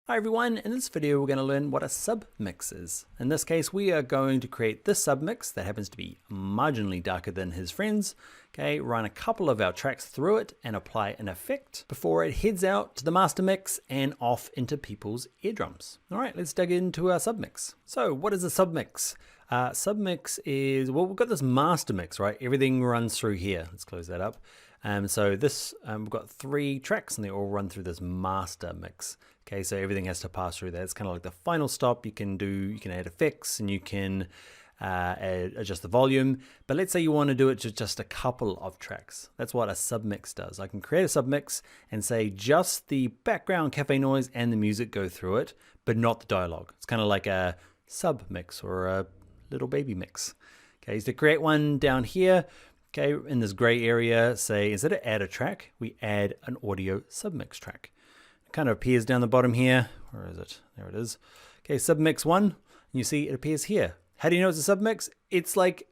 Hi everyone, in this video we're going to learn what a submix is. In this case we are going to create this submix that happens to be marginally darker than his friends. Okay, run a couple of our tracks through it and apply an effect before it heads out to the master mix and off into people's eardrums. Alright, let's dig into our submix. So what is a submix? Submix is, well, we've got this master mix, right? Everything runs through here. Let's close that up. So this, we've got 3 tracks and they all run through this master mix. Okay, so everything has to pass through that. It's kind of like the final stop. You can add effects and you can adjust the volume. But let's say you want to do it to just a couple of tracks. That's what a submix does. I can create a submix and say just the background cafe noise and the music go through it, but not the dialogue. It's kind of like a submix or a little baby mix. Okay, so to create one down here, okay, in this gray area, say instead of add a track, we add an audio submix track. It kind of appears down the bottom here. Where is it? There it is. Okay, submix 1, and you see it appears here. How do you know it's a submix? It's like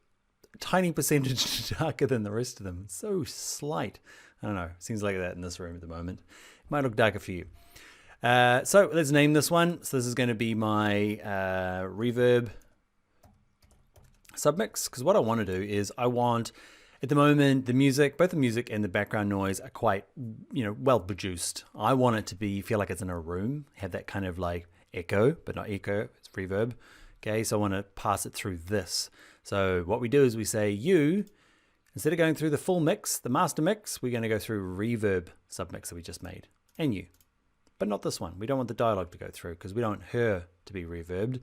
a tiny percentage darker than the rest of them. It's so slight. I don't know. Seems like that in this room at the moment. It might look darker for you. So let's name this one. So this is going to be my reverb submix, because what I want to do is I want, at the moment, the music, both the music and the background noise are quite, well produced. I want it to feel like it's in a room, have that kind of like echo, but not echo, it's reverb. Okay, so I want to pass it through this. So what we do is we say instead of going through the full mix, the master mix, we're going to go through reverb submix that we just made, and but not this one. We don't want the dialogue to go through because we don't want her to be reverbed.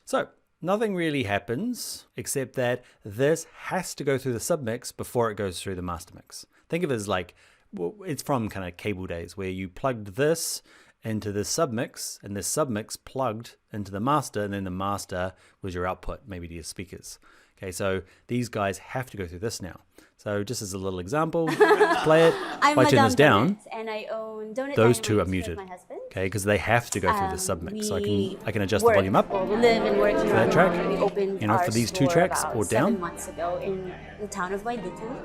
So nothing really happens except that this has to go through the submix before it goes through the master mix. Think of it as like, well, it's from kind of cable days where you plugged this into the submix and this submix plugged into the master, and then the master was your output, maybe to your speakers. Okay, so these guys have to go through this now. So just as a little example, play it. If I turn this down, and I own those two are muted. Okay, because they have to go through the submix. So I can adjust the volume up we live and work for that track. We opened For these 2 tracks or down. 7 months ago in the town of Maiduguri.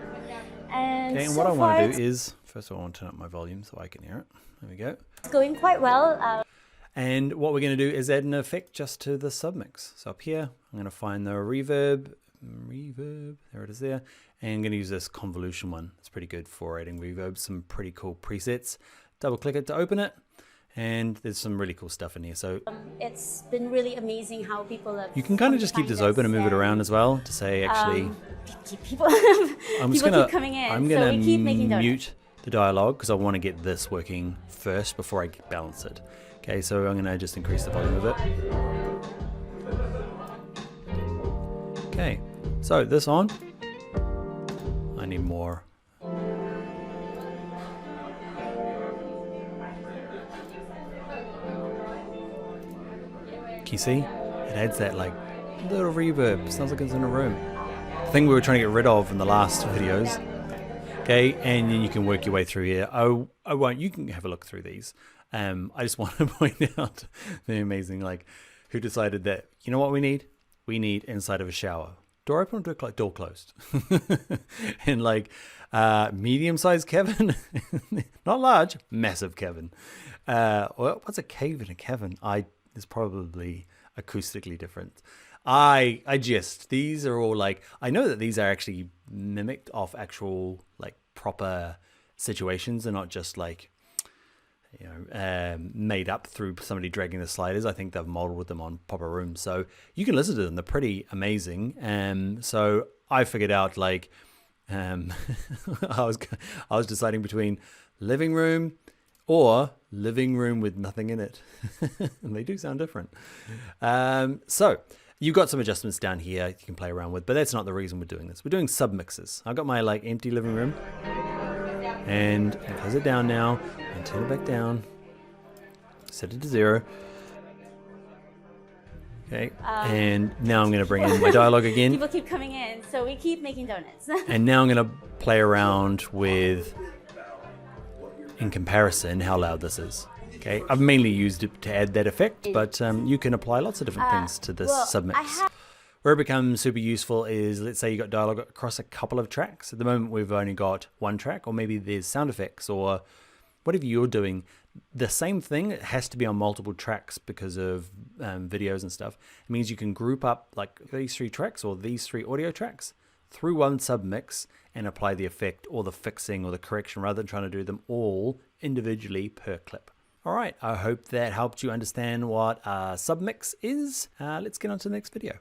And Okay, and so what I want far to do is, first of all, I want to turn up my volume so I can hear it. There we go. it's going quite well. And what we're going to do is add an effect just to the submix. So up here, I'm going to find the reverb, there it is there. And I'm going to use this convolution one. It's pretty good for adding reverb, some pretty cool presets. Double click it to open it. And there's some really cool stuff in here. So It's been really amazing how people have. you can kind of just keep this open and move it around as well to say actually. People keep coming in. I'm so we keep making gonna donuts. mute the dialogue because I want to get this working first before I balance it. Okay, so I'm gonna just increase the volume of it. Okay, so this on. I need more. Can you see? It adds that like little reverb. Sounds like it's in a room. The thing we were trying to get rid of in the last videos. Okay, and then you can work your way through here. I won't. You can have a look through these. I just want to point out the amazing, like, who decided that, you know what we need? We need inside of a shower. Door open or door closed? And like, medium-sized Kevin, not large, massive Kevin. Well, what's a cave and a Kevin? It's probably acoustically different. These are all like, I know that these are actually mimicked off actual like proper situations and not just like, made up through somebody dragging the sliders. I think they've modeled them on proper rooms. So you can listen to them. They're pretty amazing. So I figured out like, I was deciding between living room or living room with nothing in it. And they do sound different. So you've got some adjustments down here you can play around with, but that's not the reason we're doing this. We're doing submixes. I've got my like empty living room and I close it down now and turn it back down. Set it to 0. Okay, and now I'm going to bring in my dialogue again. People keep coming in, so we keep making donuts. And now I'm going to play around with, in comparison, how loud this is. Okay, I've mainly used it to add that effect, but you can apply lots of different things to this submix. Where it becomes super useful is, let's say you got dialogue across a couple of tracks. At the moment, we've only got 1 track, or maybe there's sound effects or whatever you're doing, the same thing has to be on multiple tracks because of videos and stuff. It means you can group up like these 3 tracks or these 3 audio tracks through one submix and apply the effect or the fixing or the correction rather than trying to do them all individually per clip. All right, I hope that helped you understand what a submix is. Let's get on to the next video.